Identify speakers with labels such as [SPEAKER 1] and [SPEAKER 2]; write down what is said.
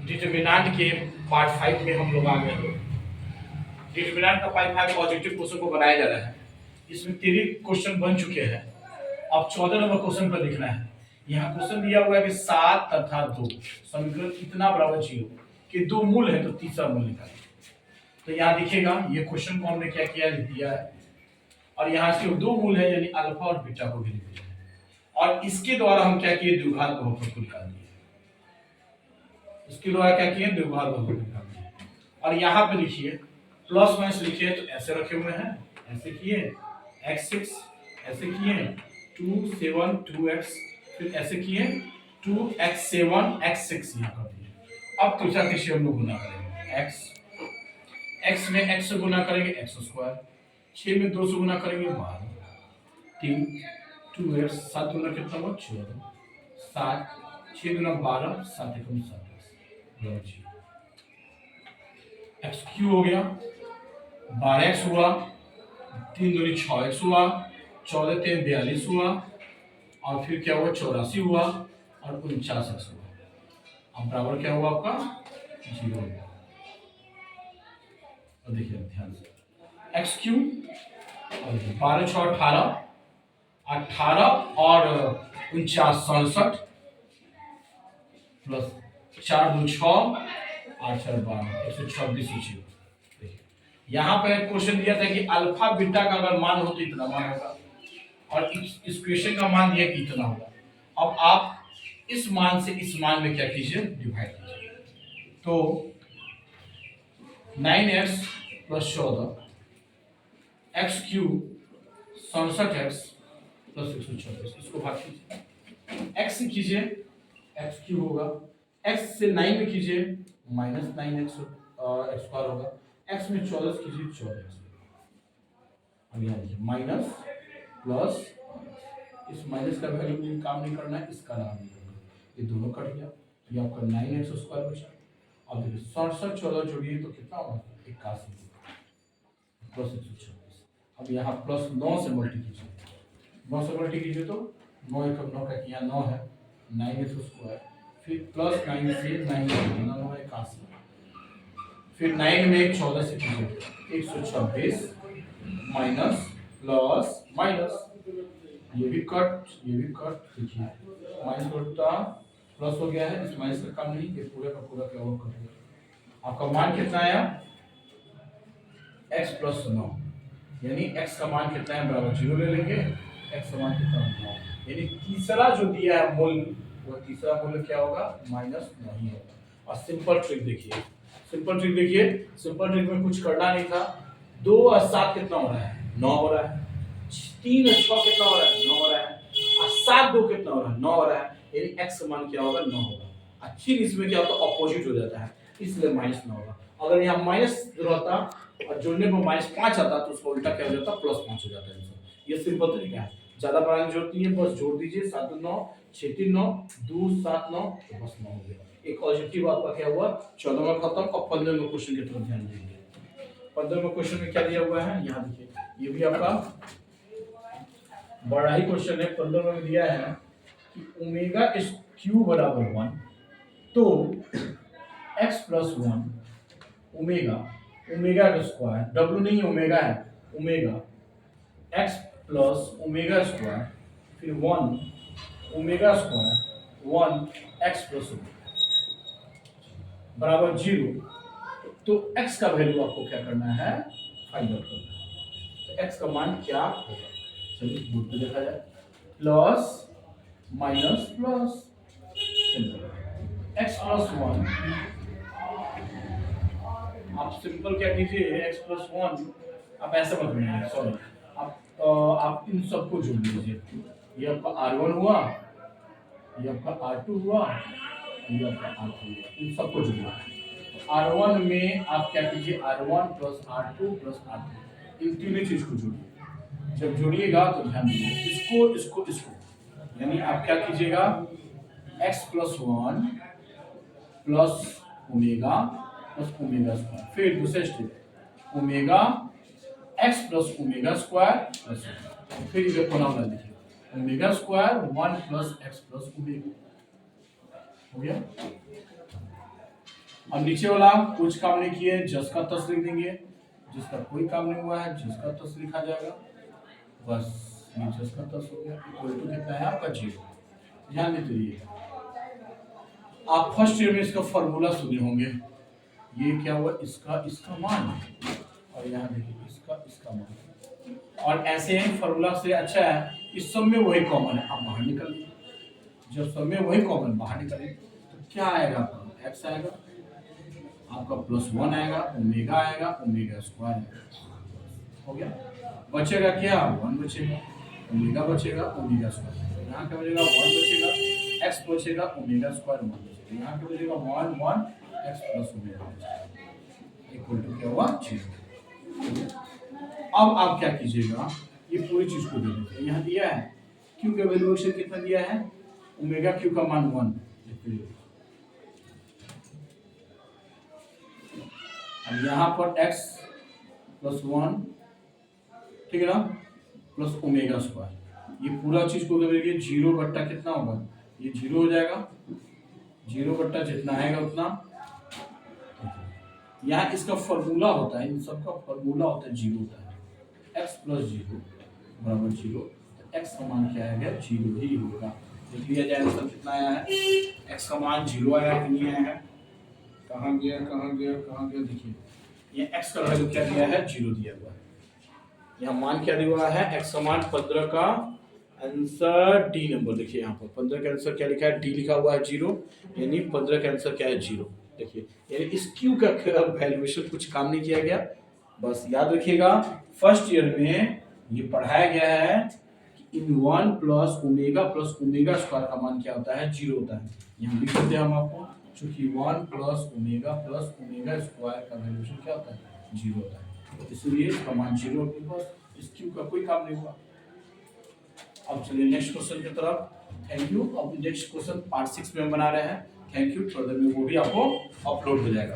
[SPEAKER 1] Determinant के part 5 में हम लोग आ गए हैं। डिटरमिनेंट का पार्ट 5 पॉजिटिव क्वेश्चन को बनाया जा रहा है। इसमें 13 क्वेश्चन बन चुके हैं। अब 14 नंबर क्वेश्चन पर लिखना है। यहाँ क्वेश्चन दिया हुआ है कि 7 तथा 2 समीकरण इतना बराबर 0 कि दो मूल है तो तीसरा मूल निकालें। तो यहाँ दिखेगा ये क्वेश्चन को हमने क्या किया दिया है और यहाँ से दो मूल है यानी अल्फा और बीटा को भी लिख दिया है और इसके द्वारा हम क्या किए द्विघात बहुपद को निकाल दिए। इसके द्वारा क्या किए द्विघात बहुपद निकाल दिए और यहाँ पे लिखिए प्लस माइनस लिखिए तो ऐसे रखे हुए हैं, ऐसे किए x6 ऐसे किए 2 7 2x फिर ऐसे किए 2x7 x6 यहाँ कर दिए। अब दूसरा किसी हम लोग गुना करेंगे x में x से गुना करेंगे x स्क्वायर, 6 में 2 से गुना करेंगे 12, 3 2x 7 गुना कितना हुआ 14, 7 6 गुना 12 7 एकम 27 x क्यू हो गया 12x हुआ 3 दूनी 6x हुआ 14 3 42 हुआ और फिर क्या हुआ 84 हुआ और 49x हुआ। अब बराबर क्या हुआ आपका 0 हुआ। और देखिए ध्यान से x क्यू 12 6 18 18 और 49 67 प्लस 4 2 6 8 4 12 126 हो। यहाँ पे क्वेश्चन दिया था कि अल्फा बीटा का अगर मान हो तो इतना मान होगा और इस क्वेश्चन का मान दिया कि इतना होगा। अब आप इस मान से इस मान में क्या कीजिए डिवाइड कीजिए। तो 9x plus 14 x cube 67x plus 126 इसको भाग कीजिए। x से कीजिए x क्यूब होगा, x से 9 में कीजिए माइनस 9x x स्क्वायर होगा, x में 14 कीजिए 14x। अब यहाँ देखिए माइनस प्लस इस माइनस का वैल्यू काम नहीं करना है, इसका नाम नहीं करना, ये दोनों कट गया ये आपका 9x स्क्वायर बचा। अब देखिए 67 14 जोड़िए तो कितना होगा 81 प्लस 126। अब यहाँ प्लस 9 से मल्टी कीजिए, 9 से मल्टी कीजिए तो 9 एकम 9 का यहाँ 9 है 9x स्क्वायर फिर प्लस 9 से 9 81 फिर 9 में 14 से कीजिए 126 माइनस प्लस माइनस ये भी कट देखिए माइनस उल्टा प्लस हो गया है, इस माइनस का काम नहीं ये पूरा का पूरा क्या कट गया। आपका मान कितना आया x प्लस 9 यानी x का मान कितना है बराबर 0 ले लेंगे, x का मान कितना है 9 यानी तीसरा जो दिया है मूल वो तीसरा मूल्य क्या होगा माइनस 9 ही होगा। और सिंपल ट्रिक देखिए सिंपल ट्रिक में कुछ करना नहीं था। 2 और 7 कितना हो रहा है 9 हो रहा है, 3 और 6 कितना हो रहा है 9 हो रहा है और 7 2 कितना हो रहा है 9 हो रहा है यानी x का मान क्या होगा 9 होगा। अच्छी इसमें क्या होता है अपोजिट हो जाता है इसलिए माइनस 9 होगा। अगर यहाँ माइनस रहता और जोड़ने पर -5 आता तो उसका उल्टा क्या हो जाता +5 हो जाता है। ये सिंपल तरीका है, ज्यादा बनाने की जरूरत नहीं है, बस जोड़ दीजिए 7 9 6 3 9 2 7 9 तो बस 9 हो गया। एक पॉजिटिव आपका क्या हुआ 14 में खत्म। अब 15 में क्वेश्चन की तरफ ध्यान दीजिए। 15 में क्वेश्चन में क्या दिया हुआ है यहाँ देखिए ये भी आपका बड़ा ही क्वेश्चन है। 15 में दिया है कि ओमेगा इज क्यू बराबर 1 तो x प्लस 1 ओमेगा का स्क्वायर w नहीं ओमेगा है omega x plus omega square फिर 1 ओमेगा स्क्वायर 1 x प्लस बराबर 0। तो x का वैल्यू आपको क्या करना है फाइंड आउट करना है। तो x का मान क्या होगा चलिए बोर्ड पे देखा जाए plus minus plus x plus 1 आप सिंपल क्या कीजिए x प्लस 1 आप ऐसे मत बनाइए सॉरी आप इन सबको जोड़ लीजिए। ये आपका r1 हुआ ये आपका r2 हुआ ये आपका r3 हुआ इन सबको जोड़ना है। r1 में आप क्या कीजिए r1 plus r2 plus r3 इन तीनों चीज को जोड़िए। जब जोड़िएगा तो ध्यान दीजिए इसको यानी आप क्या कीजिएगा x plus 1 plus omega square फिर दूसरे step omega x plus omega square plus फिर इसे फॉर्मूला लिखिए omega square 1 plus x plus omega हो गया। अब नीचे वाला कुछ काम नहीं किए, जस का तस लिख देंगे, जिसका कोई काम नहीं हुआ है जस का तस लिखा जाएगा, बस ये जस का तस हो गया। इक्वल टू कितना है आपका 0। ध्यान देते रहिए, आप फर्स्ट ईयर में इसका फॉर्मूला सुने होंगे। ये क्या हुआ, इसका मान, और यहाँ देखिए इसका मान, और ऐसे ही फॉर्मूला से अच्छा है इस सब में वही कॉमन है, आप बाहर निकल लीजिए। जब सब में वही कॉमन बाहर निकले तो क्या आएगा आपका, एक्स आएगा, आपका +1 आएगा, ओमेगा आएगा, ओमेगा स्क्वायर आएगा, हो गया। बचेगा क्या, 1 बचेगा, ओमेगा बचेगा, ओमेगा स्क्वायर, यहाँ क्या बचेगा 1 बचेगा, एक्स बचेगा, ओमेगा स्क्वायर 1 बचेगा, यहाँ क्या बचेगा 1 x plus omega equal to क्या हुआ 0। अब आप क्या कीजिएगा, ये पूरी चीज को दे दीजिए, यहाँ दिया है क्यू का वैल्यू कितना दिया है, ओमेगा क्यू का मान 1, अब यहाँ पर x +1, ठीक है ना, प्लस ओमेगा स्क्वायर, ये पूरा चीज को देंगे 0 बट्टा कितना होगा, ये 0 हो जाएगा, 0 बट्टा जितना आएगा उतना। यहाँ इसका फॉर्मूला होता है, इन सबका फॉर्मूला होता है 0 होता है, x + 0 बराबर 0, तो x का मान क्या आएगा 0 ही होगा। देख लिया जाए आंसर कितना आया है, x का मान 0 आया कि नहीं आया है, कहाँ गया, देखिए ये x का वैल्यू क्या दिया है 0 दिया हुआ है, यहाँ मान क्या दिया हुआ है, x का मान 15 का आंसर डी नंबर, देखिए यहाँ पर 15 का आंसर क्या लिखा है, डी लिखा हुआ है 0, यानी 15 का आंसर क्या है 0। देखिए यानी इस क्यू का वैल्यूएशन कुछ काम नहीं किया गया, बस याद रखिएगा फर्स्ट ईयर में ये पढ़ाया गया है कि इन 1 + ओमेगा स्क्वायर का मान क्या होता है 0 होता है। यहाँ लिख देते हैं हम आपको, चूंकि 1 + ओमेगा स्क्वायर का वैल्यूएशन क्या होता है 0 होता है, इसलिए इसका मान 0 होगा, इस क्यू का कोई काम नहीं हुआ। अब चलिए नेक्स्ट क्वेश्चन की तरफ, थैंक यू। अब नेक्स्ट क्वेश्चन पार्ट 6 में हम बना रहे हैं, थैंक यू, फर्दर में वो भी आपको अपलोड हो जाएगा।